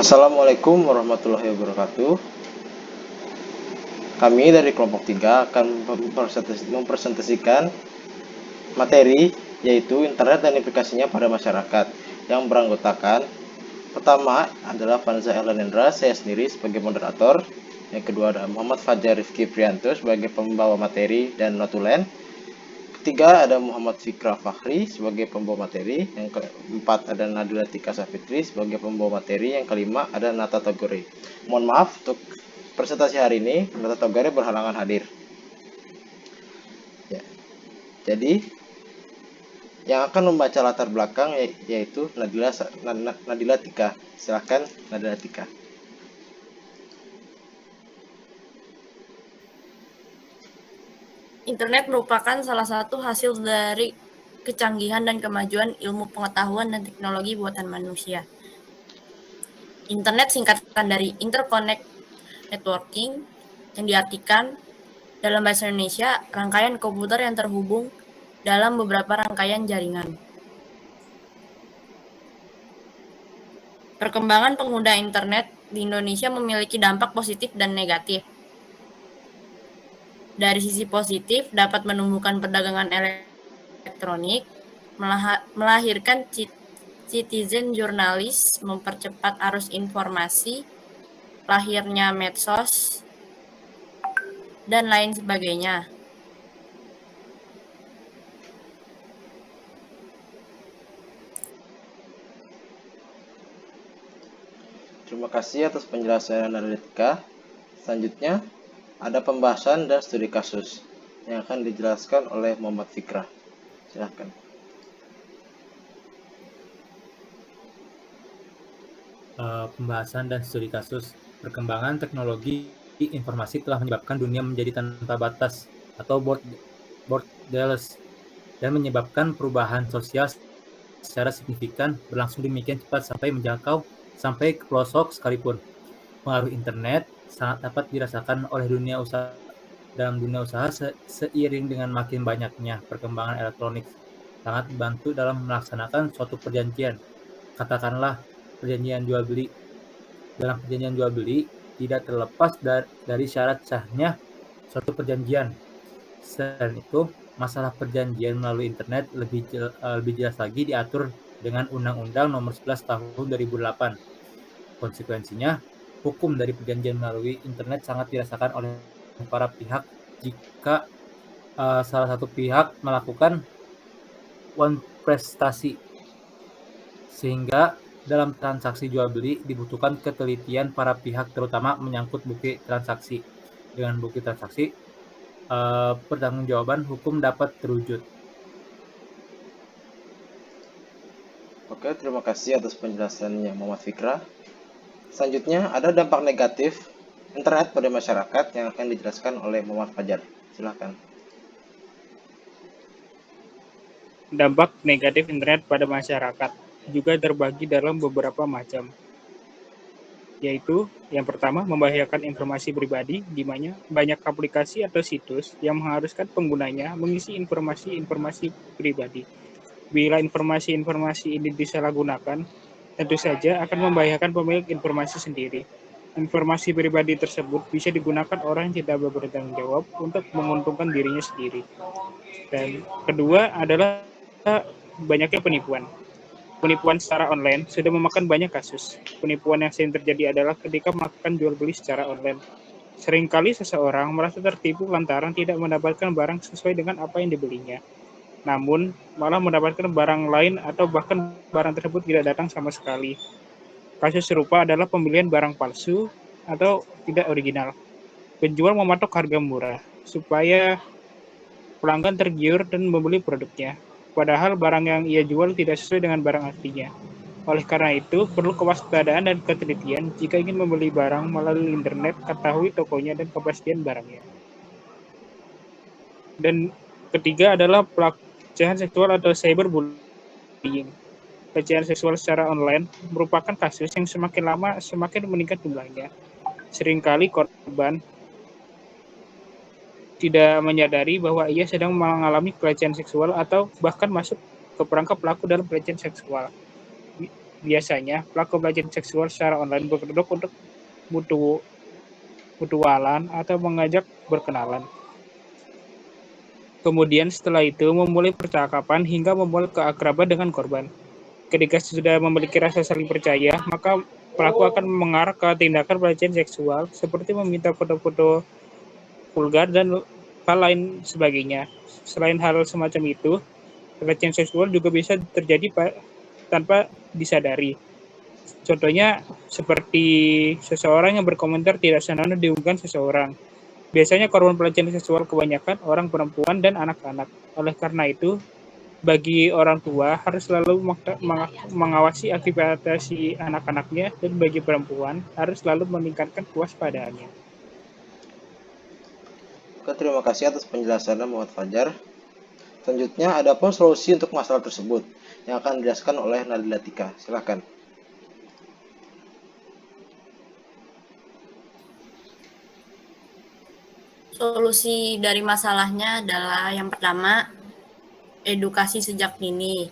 Assalamualaikum warahmatullahi wabarakatuh. Kami dari kelompok 3 akan mempresentasikan materi yaitu internet dan aplikasinya pada masyarakat yang beranggotakan pertama adalah Vanza Erlanendra, saya sendiri sebagai moderator. Yang kedua ada Muhammad Fajar Rifki Prianto sebagai pembawa materi dan notulen. Ketiga ada Muhammad Fikra Fakhri sebagai pembawa materi. Yang keempat ada Nadila Tika Safitri sebagai pembawa materi. Yang kelima ada Nata Togore. Mohon maaf untuk presentasi hari ini Nata Togore berhalangan hadir. Ya. Jadi yang akan membaca latar belakang yaitu Nadila Tika. Silakan Nadila Tika. Internet merupakan salah satu hasil dari kecanggihan dan kemajuan ilmu pengetahuan dan teknologi buatan manusia. Internet singkatan dari Interconnect Networking yang diartikan dalam bahasa Indonesia rangkaian komputer yang terhubung dalam beberapa rangkaian jaringan. Perkembangan pengguna internet di Indonesia memiliki dampak positif dan negatif. Dari sisi positif, dapat menumbuhkan perdagangan elektronik, melahirkan citizen jurnalis, mempercepat arus informasi, lahirnya medsos, dan lain sebagainya. Terima kasih atas penjelasan analitika. Selanjutnya ada pembahasan dan studi kasus yang akan dijelaskan oleh Muhammad Fikra. Silahkan. Pembahasan dan studi kasus. Perkembangan teknologi informasi telah menyebabkan dunia menjadi tanpa batas atau borderless dan menyebabkan perubahan sosial secara signifikan berlangsung demikian cepat sampai menjangkau sampai ke pelosok sekalipun. Pengaruh internet sangat dapat dirasakan oleh dunia usaha. Dalam dunia usaha seiring dengan makin banyaknya perkembangan elektronik sangat membantu dalam melaksanakan suatu perjanjian. Katakanlah perjanjian jual beli. Dalam perjanjian jual beli tidak terlepas dari syarat sahnya suatu perjanjian. Selain itu, masalah perjanjian melalui internet lebih jelas lagi diatur dengan Undang-Undang Nomor 11 Tahun 2008. Konsekuensinya, hukum dari perjanjian melalui internet sangat dirasakan oleh para pihak jika salah satu pihak melakukan prestasi, sehingga dalam transaksi jual beli dibutuhkan ketelitian para pihak terutama menyangkut bukti transaksi. Dengan bukti transaksi, pertanggungjawaban hukum dapat terwujud. Oke, terima kasih atas penjelasannya Muhammad Fikra. Selanjutnya ada dampak negatif internet pada masyarakat yang akan dijelaskan oleh Muhammad Fajar. Silahkan. Dampak negatif internet pada masyarakat juga terbagi dalam beberapa macam, yaitu yang pertama membahayakan informasi pribadi, di mana banyak aplikasi atau situs yang mengharuskan penggunanya mengisi informasi pribadi. Bila informasi ini disalahgunakan, tentu saja akan membahayakan pemilik informasi sendiri. Informasi pribadi tersebut bisa digunakan orang yang tidak bertanggung jawab untuk menguntungkan dirinya sendiri. Dan kedua adalah banyaknya penipuan. Penipuan secara online sudah memakan banyak kasus. Penipuan yang sering terjadi adalah ketika melakukan jual beli secara online. Seringkali seseorang merasa tertipu lantaran tidak mendapatkan barang sesuai dengan apa yang dibelinya. Namun, malah mendapatkan barang lain atau bahkan barang tersebut tidak datang sama sekali. Kasus serupa adalah pembelian barang palsu atau tidak original. Penjual mematok harga murah supaya pelanggan tergiur dan membeli produknya, padahal barang yang ia jual tidak sesuai dengan barang aslinya. Oleh karena itu, perlu kewaspadaan dan ketelitian jika ingin membeli barang melalui internet, ketahui tokonya dan kepastian barangnya. Dan ketiga adalah pelecehan seksual atau cyberbullying. Pelecehan seksual secara online merupakan kasus yang semakin lama semakin meningkat jumlahnya. Seringkali korban tidak menyadari bahwa ia sedang mengalami pelecehan seksual atau bahkan masuk ke perangkap pelaku dalam pelecehan seksual. Biasanya, pelaku pelecehan seksual secara online berkedok untuk mutualan atau mengajak berkenalan. Kemudian setelah itu memulai percakapan hingga memulai keakraban dengan korban. Ketika sudah memiliki rasa saling percaya, maka pelaku akan mengarah ke tindakan pelecehan seksual seperti meminta foto-foto vulgar dan hal lain sebagainya. Selain hal semacam itu, pelecehan seksual juga bisa terjadi tanpa disadari. Contohnya seperti seseorang yang berkomentar tidak senonoh diunggah seseorang. Biasanya korban pelecehan seksual kebanyakan orang perempuan dan anak-anak. Oleh karena itu, bagi orang tua harus selalu mengawasi aktivitas si anak-anaknya, dan bagi perempuan harus selalu meningkatkan kewaspadaannya. Oke, terima kasih atas penjelasannya Muhammad Fajar. Selanjutnya, ada pun solusi untuk masalah tersebut yang akan dijelaskan oleh Nadila Tika. Silakan. Solusi dari masalahnya adalah yang pertama, edukasi sejak dini.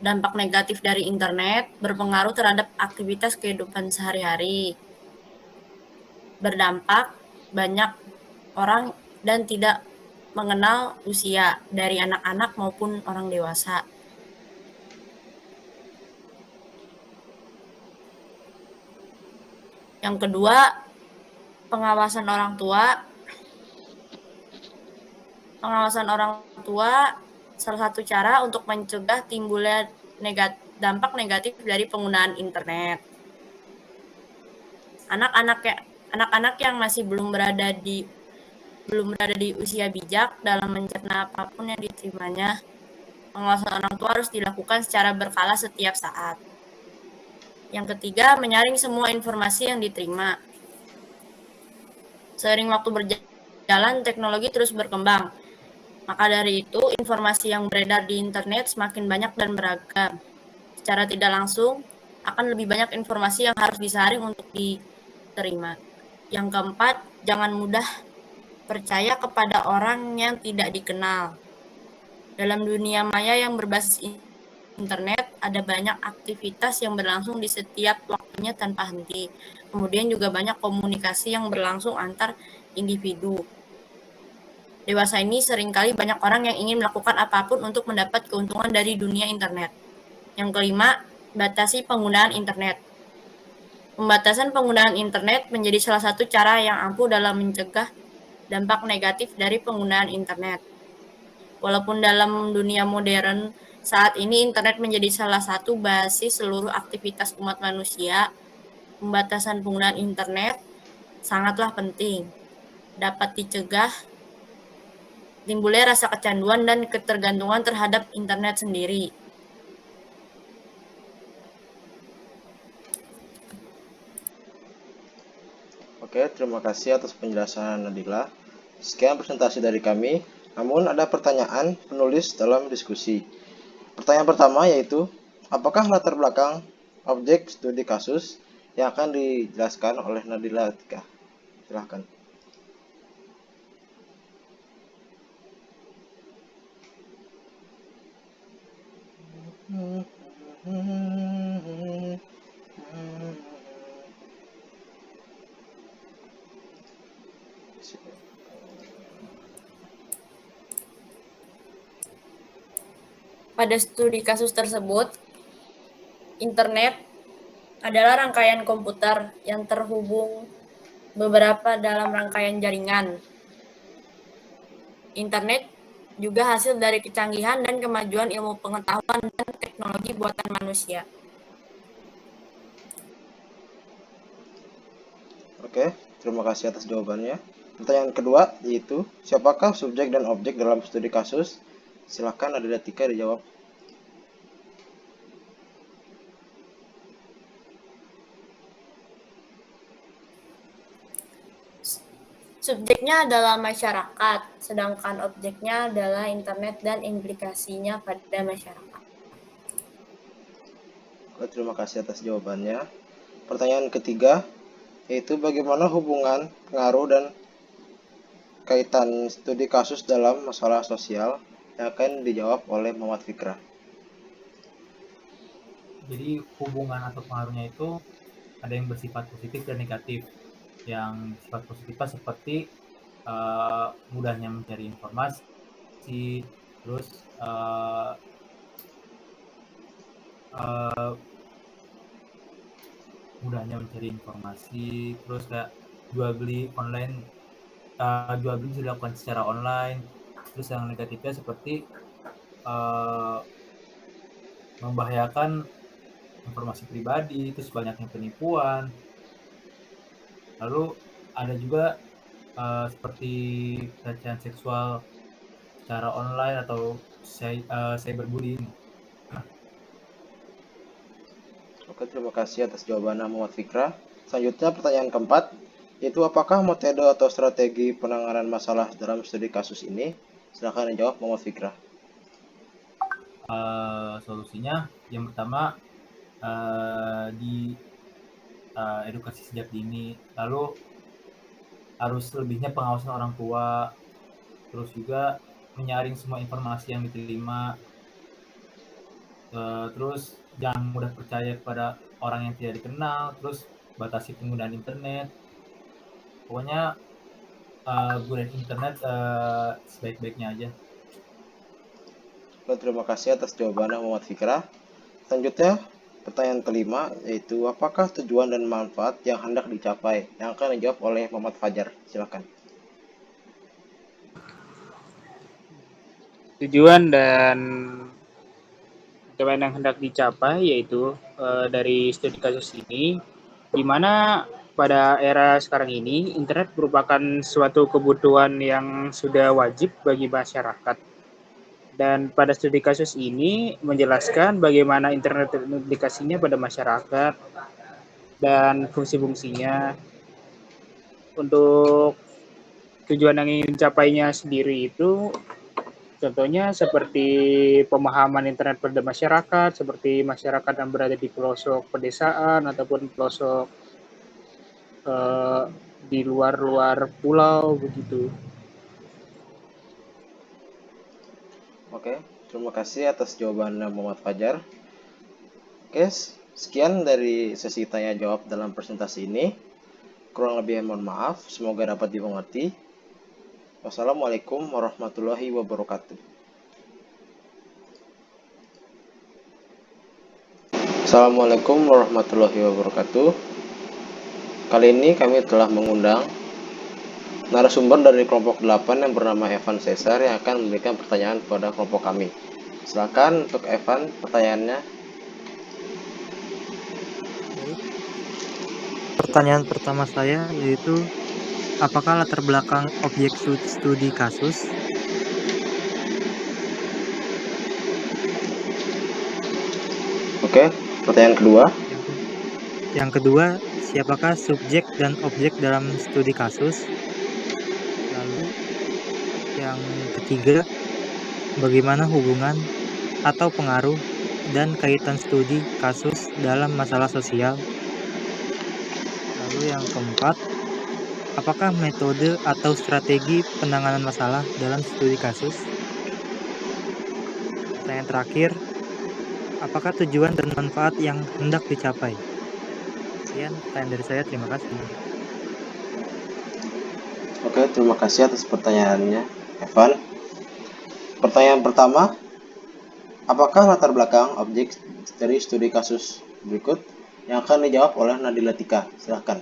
Dampak negatif dari internet berpengaruh terhadap aktivitas kehidupan sehari-hari. Berdampak banyak orang dan tidak mengenal usia dari anak-anak maupun orang dewasa. Yang kedua, pengawasan orang tua. Pengawasan orang tua salah satu cara untuk mencegah timbulnya dampak negatif dari penggunaan internet. Anak-anak yang masih belum berada di usia bijak dalam mencerna apapun yang diterimanya, pengawasan orang tua harus dilakukan secara berkala setiap saat. Yang ketiga, menyaring semua informasi yang diterima. Seiring waktu berjalan, teknologi terus berkembang. Maka dari itu, informasi yang beredar di internet semakin banyak dan beragam. Secara tidak langsung, akan lebih banyak informasi yang harus disaring untuk diterima. Yang keempat, jangan mudah percaya kepada orang yang tidak dikenal. Dalam dunia maya yang berbasis internet, ada banyak aktivitas yang berlangsung di setiap waktunya tanpa henti. Kemudian juga banyak komunikasi yang berlangsung antar individu. Dewasa ini seringkali banyak orang yang ingin melakukan apapun untuk mendapat keuntungan dari dunia internet. Yang kelima, batasi penggunaan internet. Pembatasan penggunaan internet menjadi salah satu cara yang ampuh dalam mencegah dampak negatif dari penggunaan internet. Walaupun dalam dunia modern saat ini internet menjadi salah satu basis seluruh aktivitas umat manusia, pembatasan penggunaan internet sangatlah penting. Dapat dicegah timbulnya rasa kecanduan dan ketergantungan terhadap internet sendiri. Oke, terima kasih atas penjelasan Nadila. Sekian presentasi dari kami. Namun ada pertanyaan penulis dalam diskusi. Pertanyaan pertama yaitu, apakah latar belakang objek studi kasus yang akan dijelaskan oleh Nadila Tika? Silahkan. Pada studi kasus tersebut, internet adalah rangkaian komputer yang terhubung beberapa dalam rangkaian jaringan. Internet juga hasil dari kecanggihan dan kemajuan ilmu pengetahuan dan teknologi buatan manusia. Oke, terima kasih atas jawabannya. Pertanyaan kedua yaitu, siapakah subjek dan objek dalam studi kasus? Silakan Nadila Tika dijawab. Subjeknya adalah masyarakat, sedangkan objeknya adalah internet dan implikasinya pada masyarakat. Terima kasih atas jawabannya. Pertanyaan ketiga yaitu, bagaimana hubungan, pengaruh, dan kaitan studi kasus dalam masalah sosial, yang akan dijawab oleh Muhammad Fikra. Jadi hubungan atau pengaruhnya itu ada yang bersifat positif dan negatif. Yang sifat positifnya seperti mudahnya mencari informasi, terus mudahnya mencari informasi, terus kayak jual beli online, jual beli bisa dilakukan secara online. Terus yang negatifnya seperti membahayakan informasi pribadi, terus banyaknya penipuan. Lalu ada juga seperti pelecehan seksual secara online atau cyberbullying. Oke, terima kasih atas jawabannya Muhammad Fikra. Selanjutnya pertanyaan keempat, yaitu apakah metode atau strategi penanganan masalah dalam studi kasus ini? Silakan dijawab Muhammad Fikra. Solusinya yang pertama di edukasi sejak dini, lalu harus lebihnya pengawasan orang tua, terus juga menyaring semua informasi yang diterima, terus jangan mudah percaya kepada orang yang tidak dikenal, terus batasi penggunaan internet. Pokoknya gunain internet sebaik-baiknya aja. Oke, terima kasih atas jawabannya Muhammad Fikra. Selanjutnya pertanyaan kelima, yaitu apakah tujuan dan manfaat yang hendak dicapai? Yang akan dijawab oleh Muhammad Fajar. Silakan. Tujuan dan yang hendak dicapai yaitu dari studi kasus ini, di mana pada era sekarang ini internet merupakan suatu kebutuhan yang sudah wajib bagi masyarakat. Dan pada studi kasus ini menjelaskan bagaimana internet implikasinya pada masyarakat dan fungsi-fungsinya. Untuk tujuan yang ingin dicapainya sendiri itu contohnya seperti pemahaman internet pada masyarakat, seperti masyarakat yang berada di pelosok pedesaan ataupun pelosok di luar-luar pulau begitu. Oke, terima kasih atas jawabannya Muhammad Fajar. Oke, sekian dari sesi tanya jawab dalam presentasi ini. Kurang lebih mohon maaf, semoga dapat dimengerti. Wassalamualaikum warahmatullahi wabarakatuh. Assalamualaikum warahmatullahi wabarakatuh. Kali ini kami telah mengundang narasumber dari kelompok 8 yang bernama Evan Cesar yang akan memberikan pertanyaan kepada kelompok kami. Silakan untuk Evan, pertanyaannya. Pertanyaan pertama saya yaitu apakah latar belakang objek studi kasus? Oke, pertanyaan kedua. Yang kedua, siapakah subjek dan objek dalam studi kasus? Lalu yang ketiga, bagaimana hubungan atau pengaruh dan kaitan studi kasus dalam masalah sosial? Lalu yang keempat, apakah metode atau strategi penanganan masalah dalam studi kasus? Pertanyaan terakhir, apakah tujuan dan manfaat yang hendak dicapai? Sekian pertanyaan dari saya, terima kasih. Oke, terima kasih atas pertanyaannya, Evan. Pertanyaan pertama, apakah latar belakang objek dari studi kasus berikut? Yang akan dijawab oleh Nadila Tika. Silahkan.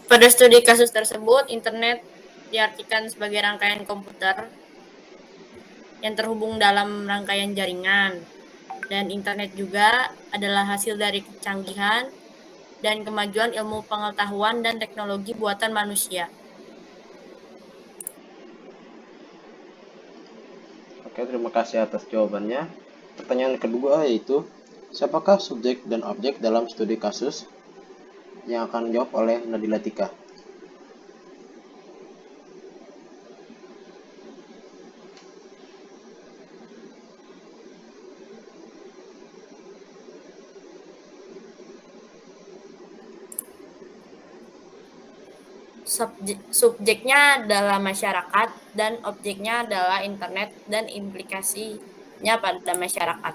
Pada studi kasus tersebut, internet diartikan sebagai rangkaian komputer yang terhubung dalam rangkaian jaringan. Dan internet juga adalah hasil dari kecanggihan dan kemajuan ilmu pengetahuan dan teknologi buatan manusia. Oke, terima kasih atas jawabannya. Pertanyaan kedua yaitu, siapakah subjek dan objek dalam studi kasus? Yang akan dijawab oleh Nadila Tika. subjeknya adalah masyarakat dan objeknya adalah internet dan implikasinya pada masyarakat.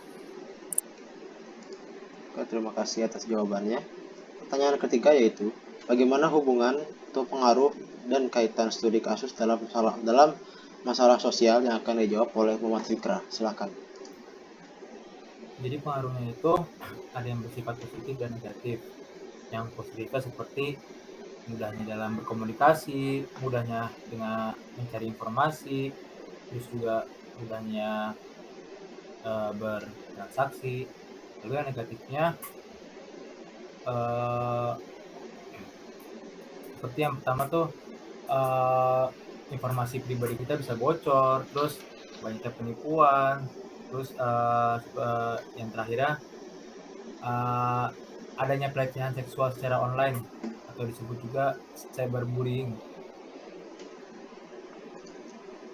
Oke, terima kasih atas jawabannya. Pertanyaan ketiga yaitu, bagaimana hubungan atau pengaruh dan kaitan studi kasus dalam masalah sosial yang akan dijawab oleh Muhammad Fikra? Silakan. Jadi pengaruhnya itu ada yang bersifat positif dan negatif. Yang positifnya seperti mudahnya dalam berkomunikasi, mudahnya dengan mencari informasi, terus juga mudahnya bertransaksi. Lalu yang negatifnya seperti yang pertama tuh informasi pribadi kita bisa bocor, terus banyaknya penipuan, terus yang terakhirnya adanya pelecehan seksual secara online atau disebut juga cyberbullying.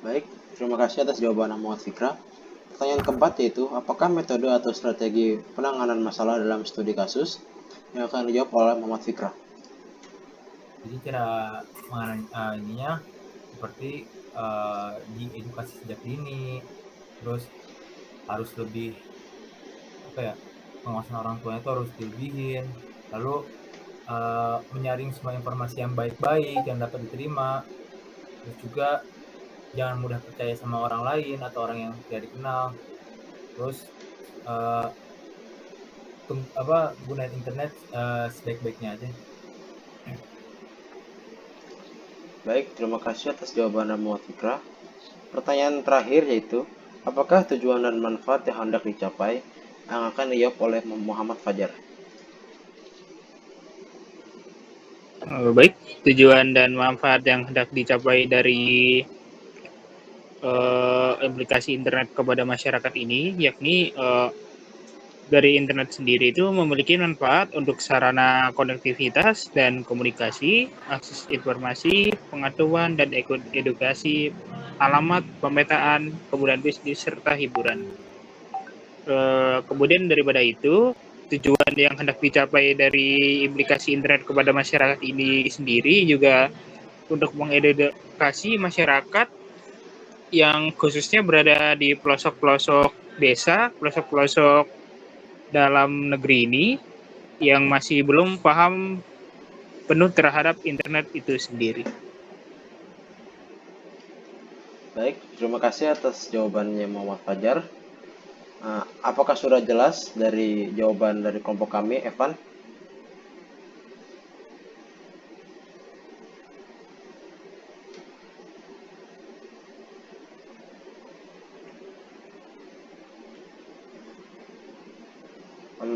Baik, terima kasih atas jawaban Muhammad Fikra. Pertanyaan keempat yaitu, apakah metode atau strategi penanganan masalah dalam studi kasus yang akan dijawab oleh Muhammad Fikra? Jadi cara mengenai ininya seperti di edukasi sejak dini, terus harus lebih pengawasan orang tuanya itu harus dilebihin, lalu menyaring semua informasi yang baik-baik yang dapat diterima, terus juga jangan mudah percaya sama orang lain atau orang yang tidak dikenal, terus gunain internet sebaik-baiknya aja. Baik, terima kasih atas jawaban Muhammad Fikra. Pertanyaan terakhir yaitu, apakah tujuan dan manfaat yang hendak dicapai yang akan dijawab oleh Muhammad Fajar? Baik, tujuan dan manfaat yang hendak dicapai dari aplikasi internet kepada masyarakat ini, yakni dari internet sendiri itu memiliki manfaat untuk sarana konektivitas dan komunikasi, akses informasi, pengetahuan dan edukasi, alamat, pemetaan, kemudian bisnis, serta hiburan. Kemudian daripada itu, tujuan yang hendak dicapai dari aplikasi internet kepada masyarakat ini sendiri juga untuk mengedukasi masyarakat yang khususnya berada di pelosok-pelosok desa, pelosok-pelosok dalam negeri ini yang masih belum paham penuh terhadap internet itu sendiri. Baik, terima kasih atas jawabannya Muhammad Fajar. Apakah sudah jelas dari jawaban dari kelompok kami, Evan?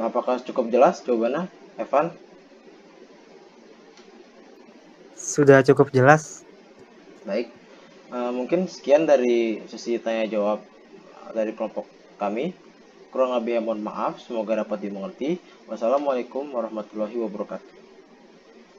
Apakah cukup jelas jawabannya, Evan? Sudah cukup jelas. Baik, mungkin sekian dari sesi tanya jawab dari kelompok kami. Kurang lebihnya mohon maaf, semoga dapat dimengerti. Wassalamualaikum warahmatullahi wabarakatuh.